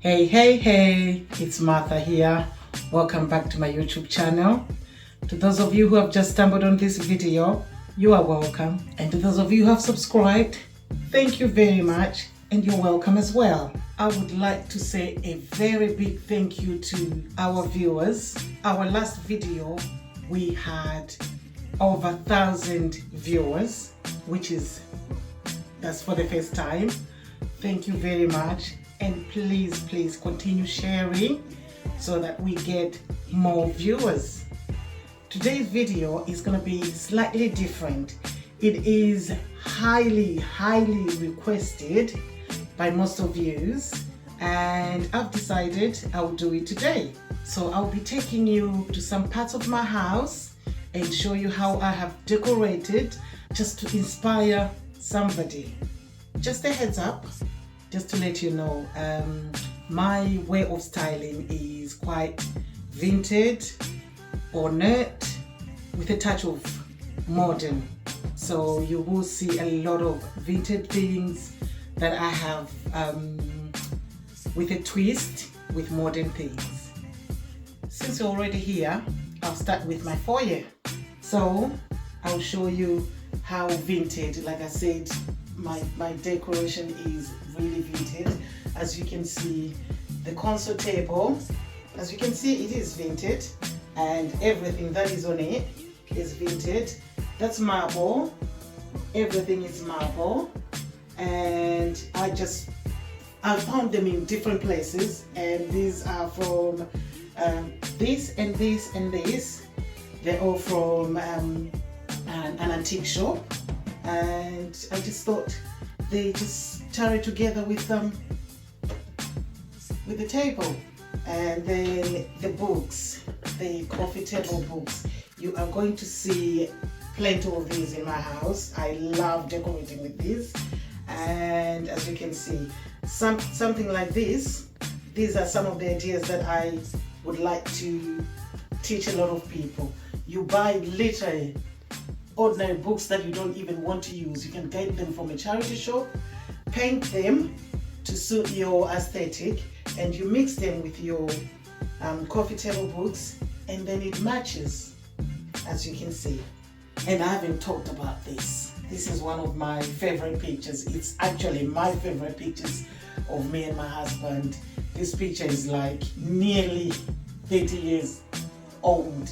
Hey, it's Martha here. Welcome back to my YouTube channel. To those of you who have just stumbled on this video, you are welcome. And to those of you who have subscribed, thank you very much and you're welcome as well. I would like to say a very big thank you to our viewers. Our last video, we had over 1,000 viewers, that's for the first time. Thank you very much. And please continue sharing so that we get more viewers. Today's video is going to be slightly different. It is highly requested by most of you, and I've decided I'll do it today. So I'll be taking you to some parts of my house and show you how I have decorated just to inspire somebody. Just a heads up, just to let you know, my way of styling is quite vintage, ornate, with a touch of modern. So you will see a lot of vintage things that I have with a twist with modern things. Since you're already here, I'll start with my foyer. So I'll show you how vintage, like I said, my decoration is really vintage. As you can see, the console table, as you can see, it is vintage, and everything that is on it is vintage. That's marble, everything is marble, and I found them in different places, and these are from this and this and this. They're all from an antique shop, and I just thought they just tie it together with the table. And then the books, the coffee table books, you are going to see plenty of these in my house. I love decorating with these, and as you can see, something like this, these are some of the ideas that I would like to teach a lot of people. You buy literally ordinary books that you don't even want to use. You can get them from a charity shop, paint them to suit your aesthetic, and you mix them with your coffee table books, and then it matches, as you can see. And I haven't talked about this. This is one of my favorite pictures. It's actually my favorite pictures of me and my husband. This picture is like nearly 30 years old.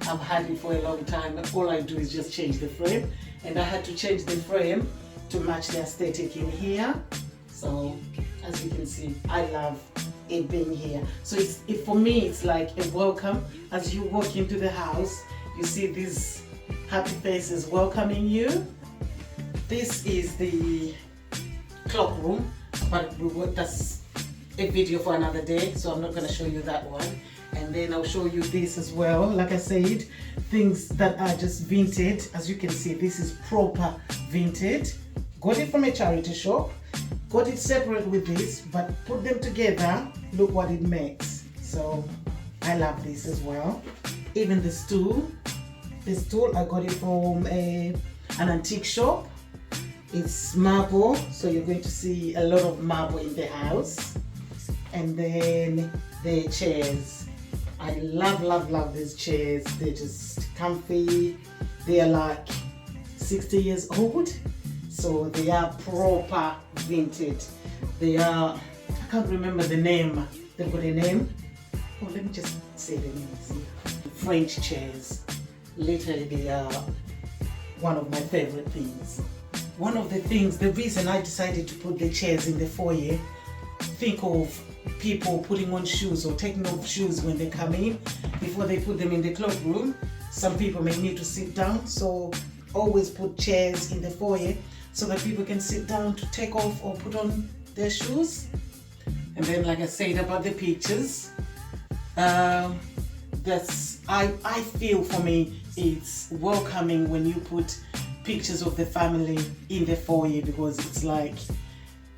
I've had it for a long time. All I do is just change the frame, and I had to change the frame to match the aesthetic in here. So as you can see, I love it being here. So for me, it's like a welcome. As you walk into the house, you see these happy faces welcoming you. This is the clock room, but that's a video for another day, so I'm not going to show you that one. And then I'll show you this as well. Like I said, things that are just vintage. As you can see, this is proper vintage. Got it from a charity shop. Got it separate with this, but put them together, look what it makes. So I love this as well. Even the stool. The stool, I got it from an antique shop. It's marble, so you're going to see a lot of marble in the house. And then the chairs. I love these chairs. They're just comfy. They are like 60 years old, so they are proper vintage. They are, I can't remember the name. They've got a name. Oh, let me just say the name. French chairs. Literally, they are one of my favorite things. One of the things, the reason I decided to put the chairs in the foyer, think of people putting on shoes or taking off shoes when they come in before they put them in the cloakroom. Some people may need to sit down, so always put chairs in the foyer so that people can sit down to take off or put on their shoes. And then, like I said about the pictures, I feel for me it's welcoming when you put pictures of the family in the foyer, because it's like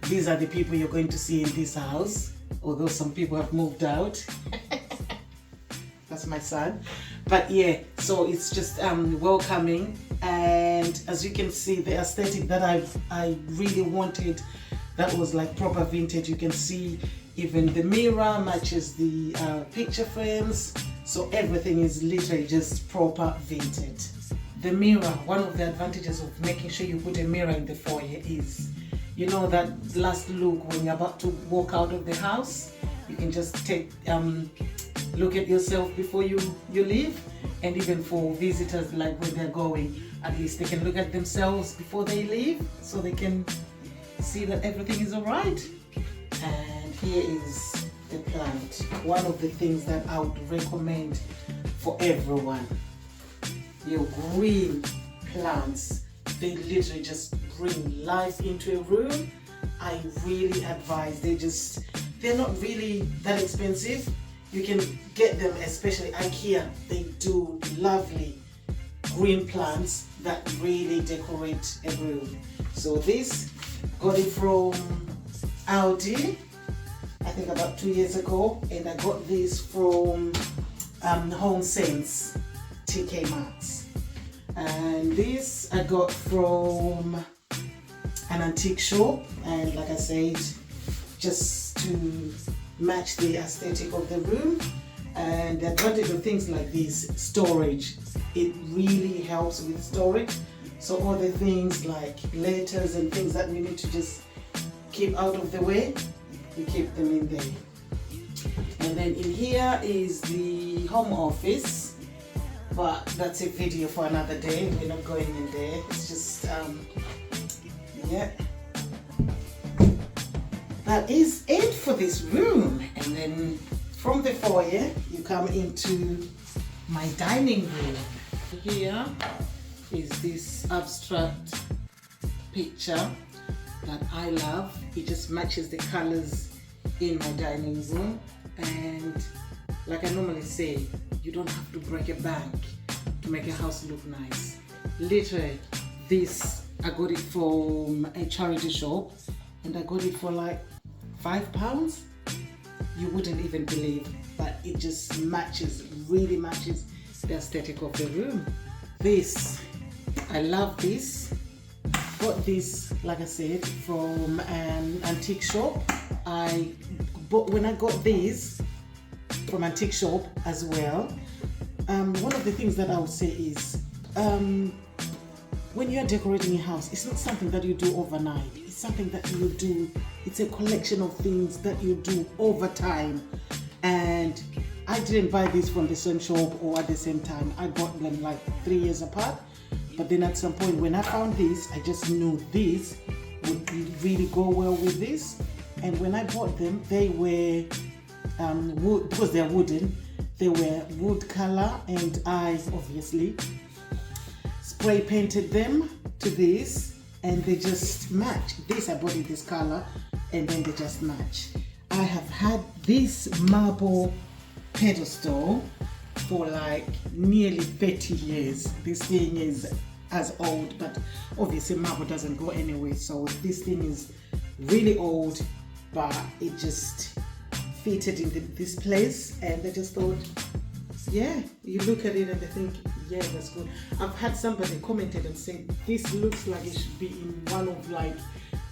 these are the people you're going to see in this house, although some people have moved out. That's my son. But yeah, so it's just welcoming. And as you can see, the aesthetic that I really wanted, that was like proper vintage. You can see Even the mirror matches the picture frames, so everything is literally just proper vintage. The mirror, one of the advantages of making sure you put a mirror in the foyer is, you know, that last look when you're about to walk out of the house, you can just take look at yourself before you leave. And even for visitors, like when they're going, at least they can look at themselves before they leave, so they can see that everything is all right. And here is the plant, one of the things that I would recommend for everyone. Your green plants, they literally just bring life into a room. I really advise, they're not really that expensive. You can get them, especially IKEA. They do lovely green plants that really decorate a room. So this, got it from Aldi, I think about 2 years ago, and I got this from Home Sense, TK Maxx. And this I got from an antique shop, and like I said, just to match the aesthetic of the room. And the advantage of things like this, storage, it really helps with storage. So all the things like letters and things that we need to just keep out of the way, we keep them in there. And then in here is the home office, but that's a video for another day. We're not going in there. It's just yeah, that is it for this room. And then from the foyer you come into my dining room. Here is this abstract picture that I love. It just matches the colors in my dining room, and like I normally say, you don't have to break a bank to make a house look nice. Literally, this I got it from a charity shop, and I got it for like £5. You wouldn't even believe, but it just matches, really matches the aesthetic of the room. This, I love this. Got this, like I said, from an antique shop. When I got this from antique shop as well, one of the things that I would say is, when you're decorating a house, it's not something that you do overnight. It's something that you do, it's a collection of things that you do over time. And I didn't buy this from the same shop or at the same time. I bought them like 3 years apart. But then at some point when I found this, I just knew this would really go well with this. And when I bought them, they were wood, because they're wooden, they were wood color, and I obviously spray painted them to this, and they just match. This, I bought in this color, and then they just match. I have had this marble pedestal for like nearly 30 years. This thing is as old, but obviously marble doesn't go anywhere, so this thing is really old, but it just fitted in this place, and I just thought, yeah, you look at it and I think, yeah, that's good. I've had somebody commented and said this looks like it should be in one of like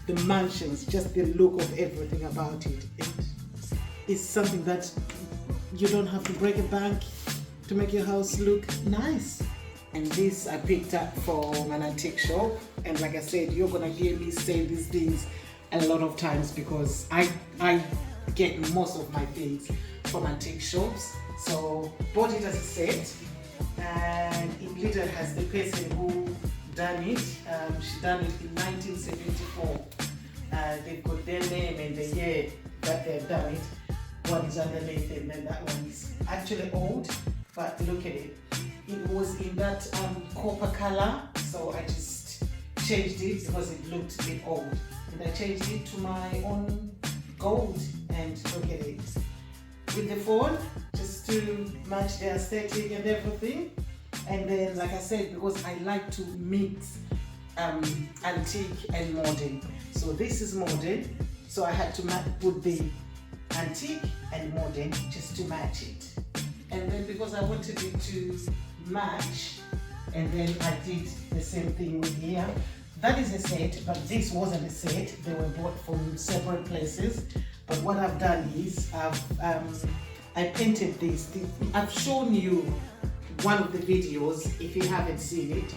the mansions, just the look of everything about it. It's something that you don't have to break a bank to make your house look nice. And this I picked up from an antique shop, and like I said, you're gonna hear me say these things a lot of times because I get most of my things from antique shops. So bought it as a set, and it literally has the person who done it. She done it in 1974. They've got their name and the year that they've done it. One is underneath, and then that one is actually old, but look at it. It was in that copper color, so I just changed it because it looked a bit old, and I changed it to my own gold, and look at it. With the phone, just to match the aesthetic and everything. And then, like I said, because I like to mix antique and modern. So this is modern, so I had to put the antique and modern just to match it. And then because I wanted it to match, and then I did the same thing with here. That is a set, but this wasn't a set. They were bought from separate places. But what I've done is I painted this. I've shown you one of the videos. If you haven't seen it,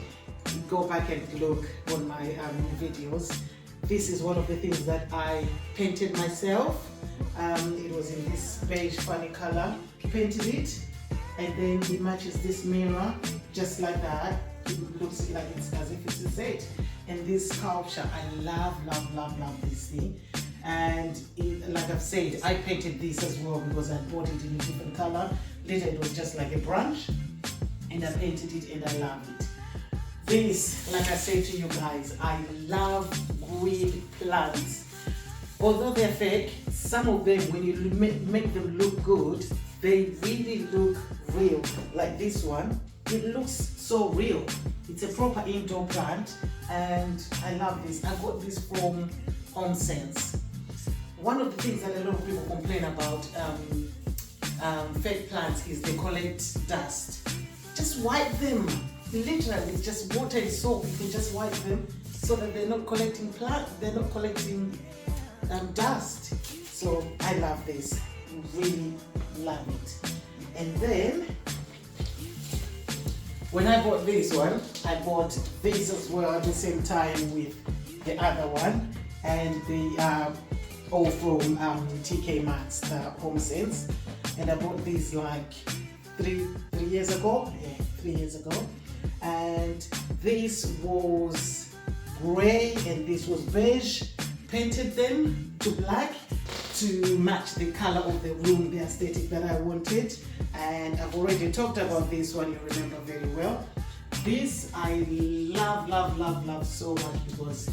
go back and look on my videos. This is one of the things that I painted myself. It was in this beige funny color. Painted it, and then it matches this mirror just like that. It looks like it's as if it's a set. And this sculpture, I love this thing. And like I've said, I painted this as well because I bought it in a different color. Later it was just like a branch, and I painted it and I love it. This, like I said to you guys, I love green plants. Although they're fake, some of them, when you make them look good, they really look real. Like this one, it looks so real. It's a proper indoor plant, and I love this. I got this from Home Sense. One of the things that a lot of people complain about fake plants is they collect dust. Just wipe them. Literally, just water and soap. You can just wipe them so that they're not collecting dust. So I love this. Really love it. And then when I bought this one, I bought this as well at the same time with the other one, and they are all from TK Maxx, the Home Sense. And I bought these like three years ago. Yeah, 3 years ago. And this was grey and this was beige. Painted them to black to match the color of the room, the aesthetic that I wanted. And I've already talked about this one, you remember very well. This I love so much because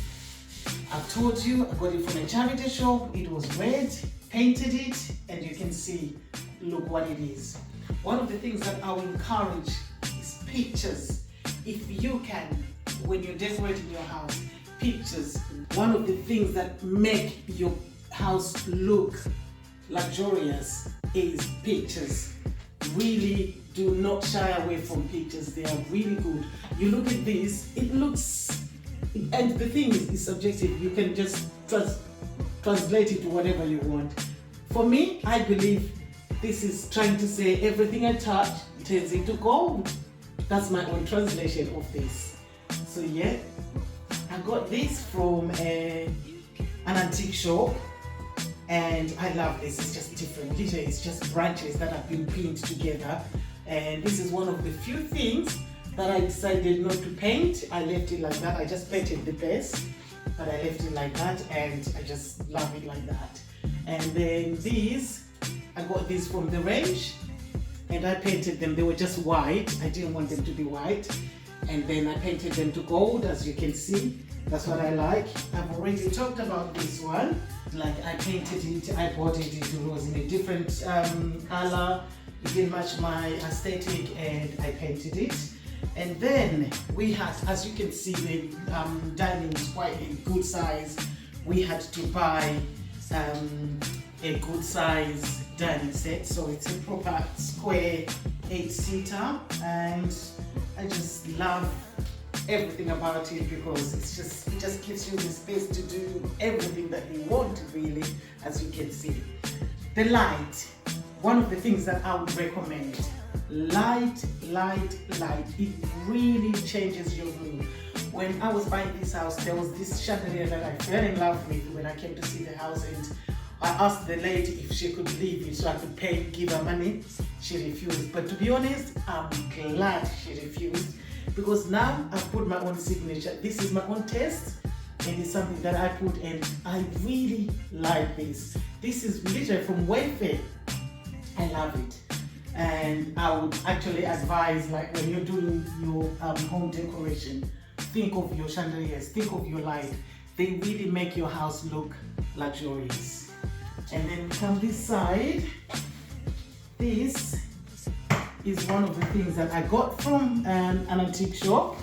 I've told you I got it from a charity shop. It was red, painted it, and you can see, look what it is. One of the things that I will encourage is pictures. If you can, when you're decorating your house, pictures. One of the things that make your house look luxurious is pictures. Really do not shy away from pictures. They are really good. You look at this, it looks, and the thing is, it's subjective. You can just translate it to whatever you want. For me, I believe this is trying to say everything I touch turns into gold. That's my own translation of this. So yeah, I got this from an antique shop, and I love this. It's just different. Literally, it's just branches that have been pinned together. And this is one of the few things that I decided not to paint. I left it like that. I just painted the base, but I left it like that, and I just love it like that. And then these, I got these from the range, and I painted them. They were just white. I didn't want them to be white. And then I painted them to gold, as you can see. That's what I like. I've already talked about this one. Like I painted it, I bought it, it was in a different color. It didn't match my aesthetic, and I painted it. And then we had, as you can see, the dining is quite a good size. We had to buy a good size dining set, so it's a proper square 8-seater, and I just love everything about it because it just gives you the space to do everything that you want, really, as you can see. The light, one of the things that I would recommend, light. It really changes your room. When I was buying this house, there was this chandelier that I fell in love with when I came to see the house, and I asked the lady if she could leave it so I could give her money. She refused. But to be honest, I'm glad she refused, because now I've put my own signature. This is my own taste, and it's something that I put, and I really like this. This is literally from Wayfair. I love it. And I would actually advise, like when you're doing your home decoration, think of your chandeliers, think of your light. They really make your house look luxurious. And then come this side. This is one of the things that I got from an antique shop.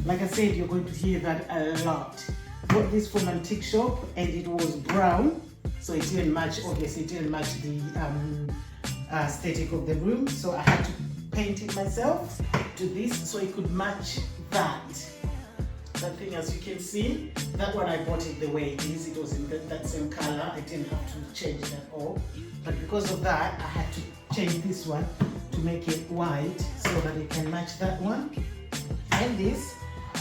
Like I said, you're going to hear that a lot. Got this from an antique shop, and it was brown, so it didn't match. Obviously, it didn't match the aesthetic of the room. So I had to paint it myself to this so it could match that. that thing, as you can see, that one I bought it the way it is. It was in that same color. I didn't have to change it at all. But because of that, I had to change this one to make it white so that it can match that one. And this,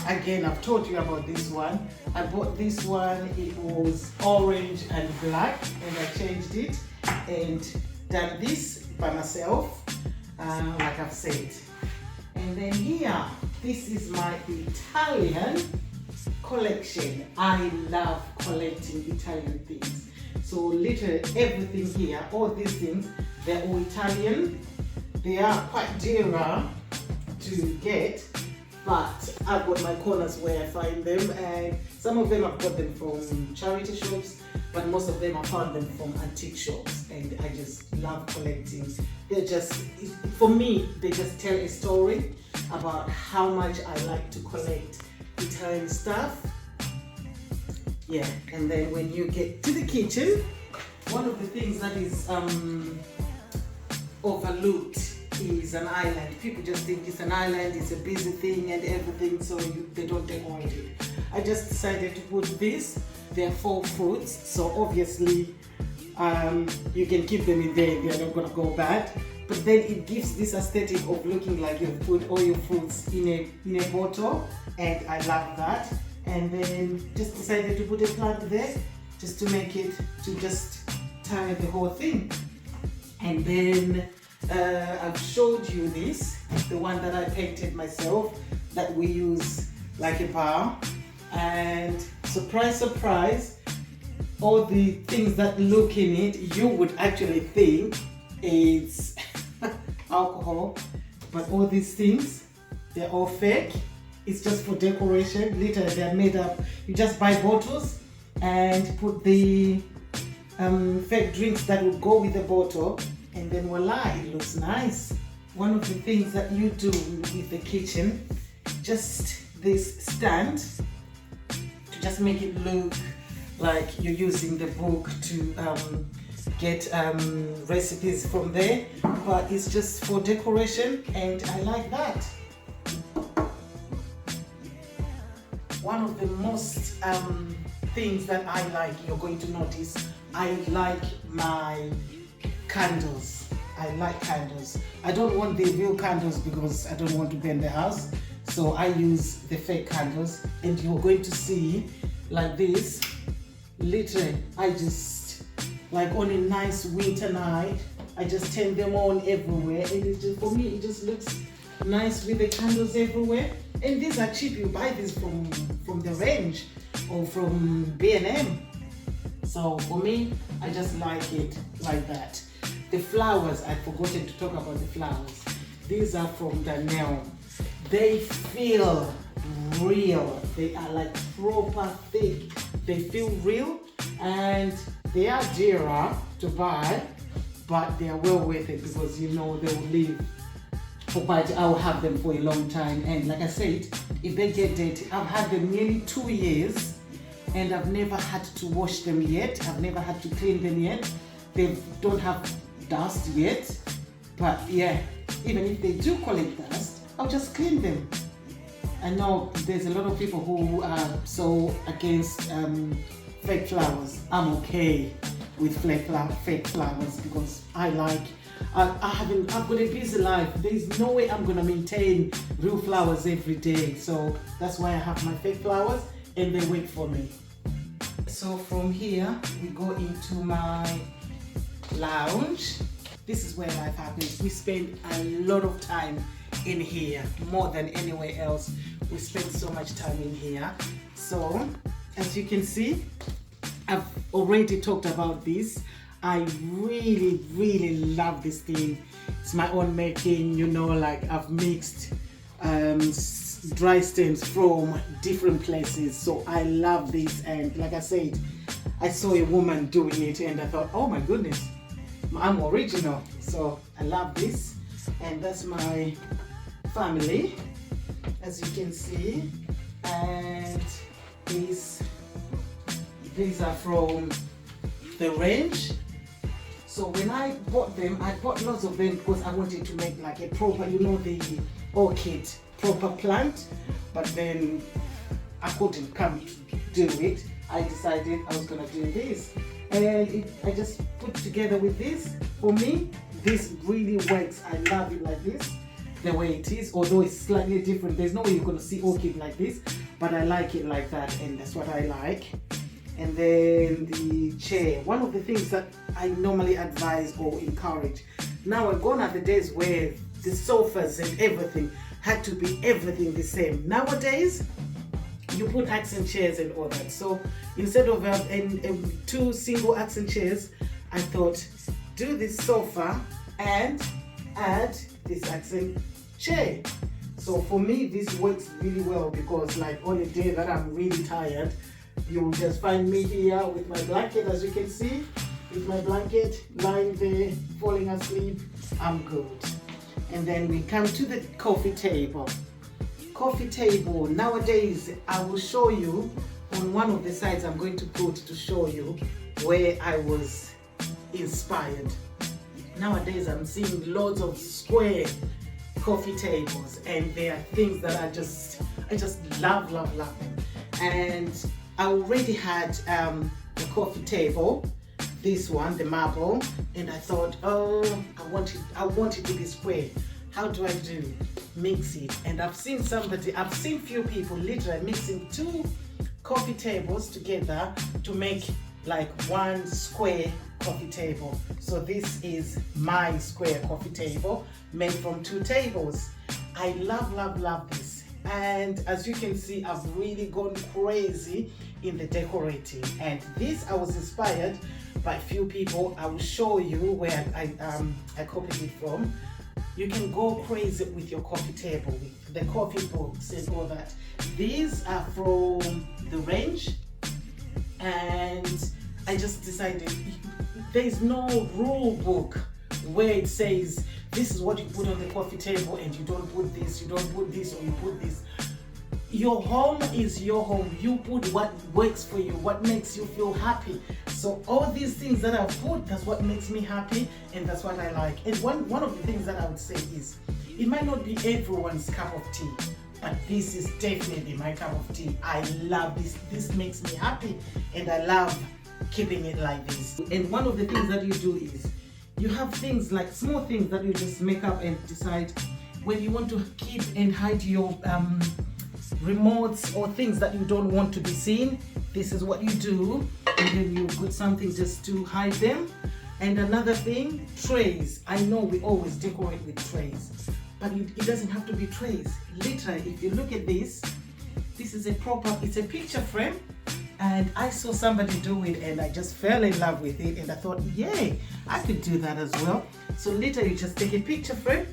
again, I've told you about this one. I bought this one, it was orange and black, and I changed it and done this by myself, like I've said. And then here, this is my Italian collection. I love collecting Italian things. So literally everything here, all these things, they're all Italian. They are quite dearer to get, but I've got my corners where I find them, and some of them I've got them from charity shops, but most of them I found them from antique shops, and I just love collecting. They're just, for me, they just tell a story about how much I like to collect Italian stuff. Yeah, and then when you get to the kitchen, one of the things that is overlooked is an island. People just think it's an island, it's a busy thing and everything, so they don't decorate it. I just decided to put this. They're 4 fruits, so obviously you can keep them in there, they're not gonna go bad. But then it gives this aesthetic of looking like you've put all your fruits in a bottle, and I love that. And then just decided to put a plant there, just to make it, to just tie the whole thing. And then I've showed you this, the one that I painted myself, that we use like a bar. And surprise, surprise, all the things that look in it, you would actually think it's alcohol, but all these things, they're all fake. It's just for decoration. Literally, they're made up. You just buy bottles and put the fake drinks that will go with the bottle, and then voila, it looks nice. One of the things that you do with the kitchen, just this stand, to just make it look like you're using the book to get recipes from there, but it's just for decoration, and I like that. One of the most things that I like, you're going to notice, I like my candles. I like candles. I don't want the real candles because I don't want to burn the house, so I use the fake candles, and you're going to see like this. Literally, I just, like on a nice winter night, I just turn them on everywhere, and it just, for me, it just looks nice with the candles everywhere. And these are cheap. You buy these from the range or from B&M. So for me, I just like it like that. The flowers, I'd forgotten to talk about the flowers. These are from Danielle. They feel real. They are like proper thick. They feel real, and they are dearer to buy, but they are well worth it because you know they will live for quite, I will have them for a long time. And like I said, if they get dirty, I've had them nearly 2 years, and I've never had to wash them yet. I've never had to clean them yet. They don't have dust yet, but yeah, even if they do collect dust, I'll just clean them. I know there's a lot of people who are so against fake flowers. I'm okay with fake flowers because I've got a busy life. There's no way I'm gonna maintain real flowers every day. So that's why I have my fake flowers, and they wait for me. So from here, we go into my lounge. This is where life happens. We spend a lot of time in here, more than anywhere else. We spend so much time in here. So as you can see, I've already talked about this. I really, really love this thing. It's my own making, you know, like I've mixed dry stems from different places. So I love this, and like I said, I saw a woman doing it and I thought, oh my goodness, I'm original. So I love this, and that's my family, as you can see. And these are from the range. So when I bought them, I bought lots of them because I wanted to make like a proper, you know, the orchid proper plant. But then I couldn't come to do it, I decided I was gonna do this. And I just put together with this. For me, this really works. I love it like this, the way it is, although it's slightly different. There's no way you're gonna see orchid like this, but I like it like that, and that's what I like. And then the chair, one of the things that I normally advise or encourage. Now we're gone are the days where the sofas and everything had to be everything the same. Nowadays, you put accent chairs and all that. So instead of two single accent chairs, I thought, do this sofa and add this accent chair. So for me, this works really well, because like on a day that I'm really tired, you'll just find me here with my blanket, as you can see, with my blanket lying there, falling asleep. I'm good. And then we come to the coffee table. Coffee table, nowadays I will show you on one of the sides I'm going to put to show you where I was inspired. Nowadays I'm seeing lots of square coffee tables, and they are things that I just love them. And I already had the coffee table, this one, the marble, and I thought, oh, I want it to be square. How do I do? Mix it. And I've seen few people literally mixing two coffee tables together to make like one square coffee table. So this is my square coffee table made from two tables. I love this. And as you can see, I've really gone crazy in the decorating. And this I was inspired by a few people. I will show you where I copied it from. You can go crazy with your coffee table, with the coffee books and all that. These are from the range, and I just decided there's no rule book where it says this is what you put on the coffee table and you don't put this, or you put this. Your home is your home. You put what works for you, what makes you feel happy. So all these things that I've put, that's what makes me happy, and that's what I like. And one of the things that I would say is, it might not be everyone's cup of tea, but this is definitely my cup of tea. I love this. This makes me happy, and I love keeping it like this. And one of the things that you do is, you have things like small things that you just make up and decide when you want to keep and hide your remotes or things that you don't want to be seen. This is what you do, and then you put something just to hide them. And another thing, trays. I know we always decorate with trays, but it doesn't have to be trays. Literally, if you look at this is it's a picture frame, and I saw somebody do it and I just fell in love with it, and I thought, yay, I could do that as well. So literally, you just take a picture frame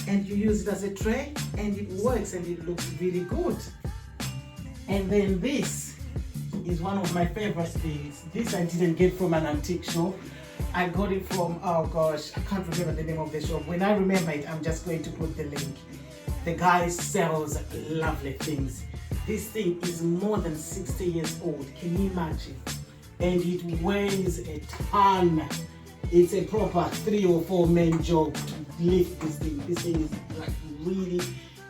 and you use it as a tray, and it works and it looks really good. And then this is one of my favorite things. This I didn't get from an antique shop. I got it from, oh gosh, I can't remember the name of the shop. When I remember it, I'm just going to put the link. The guy sells lovely things. This thing is more than 60 years old. Can you imagine? And it weighs a ton. It's a proper 3 or 4 men job to lift this thing. This thing is like really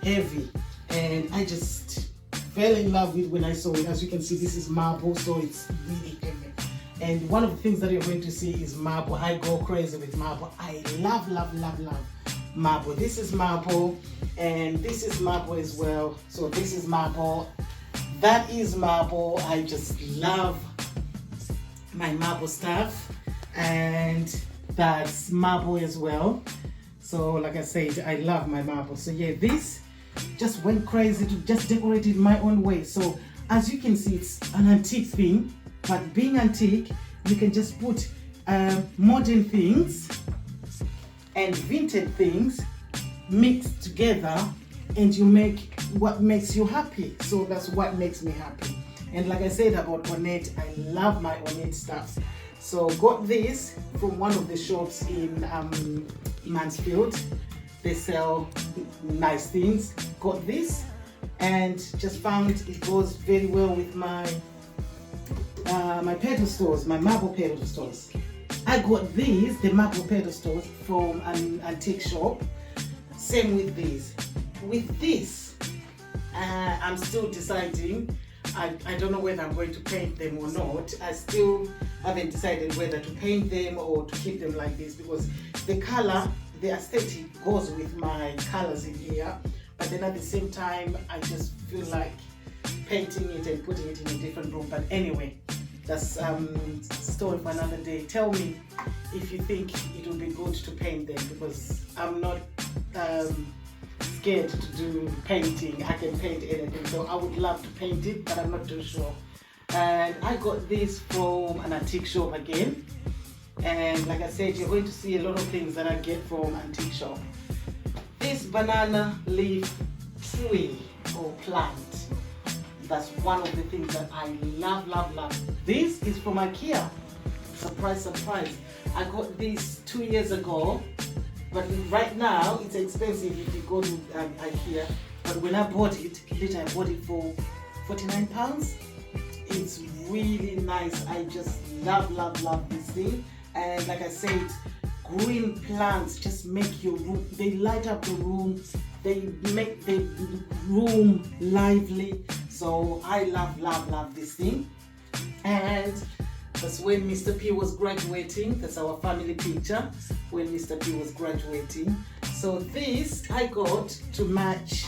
heavy, and I just fell in love with when I saw it. As you can see, this is marble, so it's really heavy. And one of the things that you're going to see is marble. I go crazy with marble. I love marble. This is marble, and this is marble as well. So this is marble. That is marble. I just love my marble stuff, and that's marble as well. So like I said, I love my marble. So yeah, this just went crazy to just decorate it my own way. So as you can see, it's an antique thing, but being antique, you can just put modern things and vintage things mixed together, and you make what makes you happy. So that's what makes me happy. And like I said about ornate, I love my ornate stuff. So got this from one of the shops in Mansfield. They sell nice things. Got this and just found it goes very well with my my pedestals, my marble pedestals. I got these, the marble pedestals, from an antique shop. Same with these. With this, I'm still deciding. I don't know whether I'm going to paint them or not. I still haven't decided whether to paint them or to keep them like this, because the color, the aesthetic goes with my colors in here, but then at the same time I just feel like painting it and putting it in a different room. But anyway, that's story for another day. Tell me if you think it would be good to paint them, because I'm not scared to do painting. I can paint anything, so I would love to paint it, but I'm not too sure. And I got this from an antique shop again, and like I said, you're going to see a lot of things that I get from antique shop. This banana leaf tree or plant, that's one of the things that I love, love, love. This is from IKEA. Surprise, surprise. I got this 2 years ago, but right now it's expensive if you go to IKEA. But when I bought it, later I bought it for £49. It's really nice. I just love, love, love this thing. And like I said, green plants just make your room, they light up the room, they make the room lively. So I love, love, love this thing. And that's when Mr. P was graduating. That's our family picture when Mr. P was graduating. So this I got to match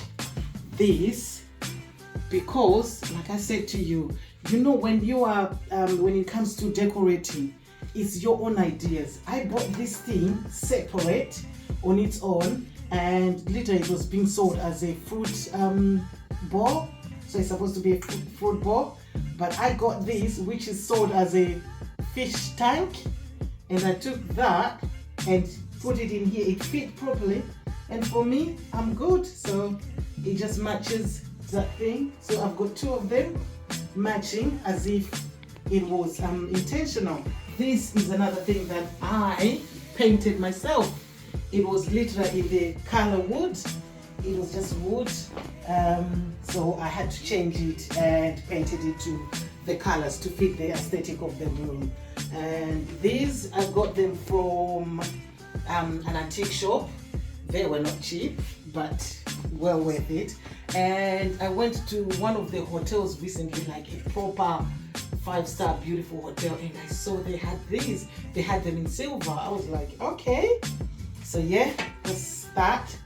this, because like I said to you, you know, when you are when it comes to decorating, it's your own ideas. I bought this thing separate on its own, and later it was being sold as a fruit bowl. So it's supposed to be a fruit bowl, but I got this, which is sold as a fish tank, and I took that and put it in here. It fit properly, and for me, I'm good. So it just matches that thing. So I've got two of them matching as if it was intentional. This is another thing that I painted myself. It was literally in the color wood. It was just wood, so I had to change it and painted it to the colors to fit the aesthetic of the room. And these, I got them from an antique shop. They were not cheap, but well worth it. And I went to one of the hotels recently, like a proper 5-star beautiful hotel, and I saw they had these. They had them in silver. I was like, okay. So yeah, that's that.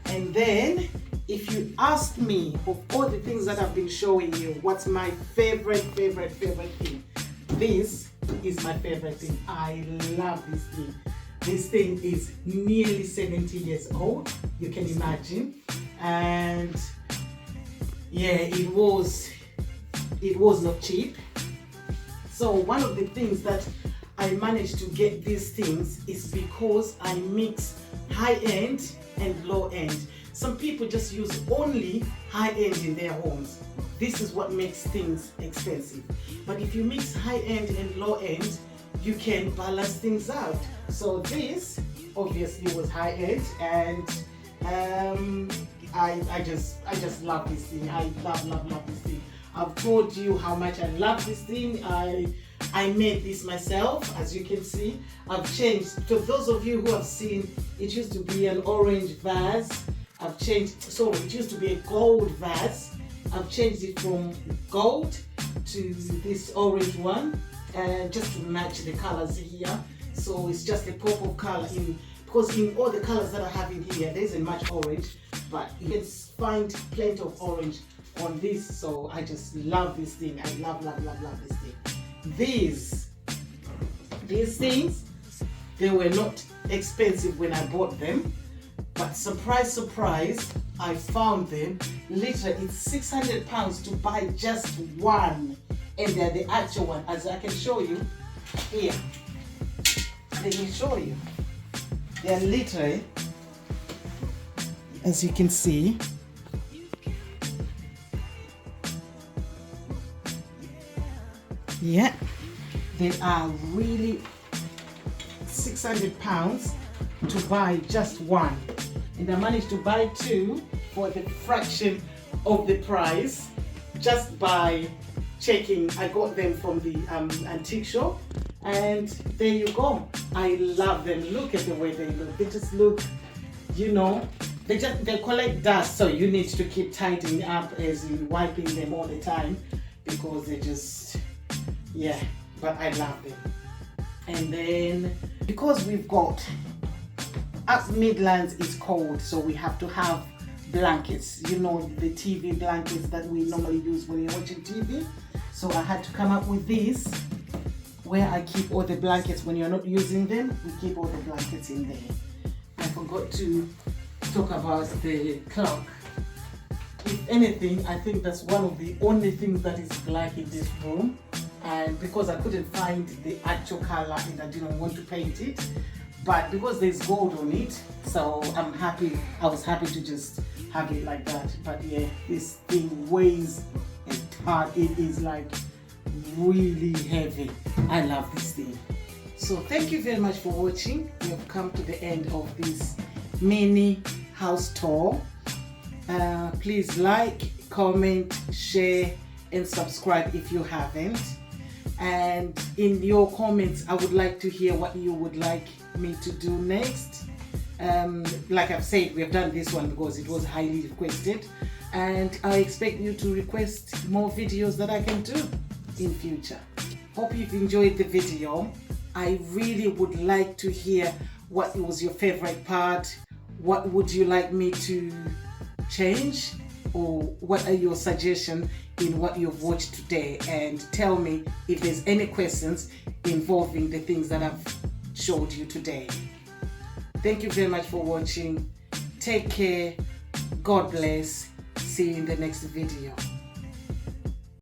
And then, if you ask me, of all the things that I've been showing you, what's my favorite thing? This is my favorite thing. I love this thing. This thing is nearly 70 years old, you can imagine. And yeah, it was not cheap. So one of the things that I managed to get these things is because I mix high-end and low-end. Some people just use only high-end in their homes. This is what makes things expensive. But if you mix high-end and low-end, you can balance things out. So this obviously was high-end, and I just love this thing. I love this thing. I've told you how much I love this thing. I made this myself, as you can see. I've changed. To those of you who have seen, it used to be an orange vase. I've changed, so it used to be a gold vase. I've changed it from gold to this orange one, and just to match the colors here. So it's just a pop of color in, because in all the colors that I have in here, there isn't much orange, but you can find plenty of orange on this. So I just love this thing. I love this thing. These things, they were not expensive when I bought them, but surprise, I found them. Literally, it's £600 to buy just one, and they're the actual one. As I can show you here, let me show you. They're literally, as you can see, yeah, they are really £600 to buy just one, and I managed to buy two for the fraction of the price just by checking. I got them from the antique shop, and there you go. I love them. Look at the way they look. They just look, you know, they collect dust, so you need to keep tightening up as in wiping them all the time. because they just, yeah, but I love them. And then because we've got, up Midlands is cold, so we have to have blankets, you know, the TV blankets that we normally use when you're watching TV. So I had to come up with this, where I keep all the blankets. When you're not using them, we keep all the blankets in there. I forgot to talk about the clock. If anything, I think that's one of the only things that is black in this room, and because I couldn't find the actual color and I didn't want to paint it, but because there's gold on it, so I'm happy. I was happy to just have it like that. But yeah, this thing weighs a ton. It is like really heavy. I love this thing. So thank you very much for watching. We have come to the end of this mini house tour. Please like, comment, share and subscribe if you haven't. And in your comments, I would like to hear what you would like me to do next. Like I've said, we have done this one because it was highly requested, and I expect you to request more videos that I can do in future. Hope you've enjoyed the video. I really would like to hear what was your favorite part. What would you like me to change, or what are your suggestions in what you've watched today? And tell me if there's any questions involving the things that I've showed you today. Thank you very much for watching. Take care. God bless. See you in the next video.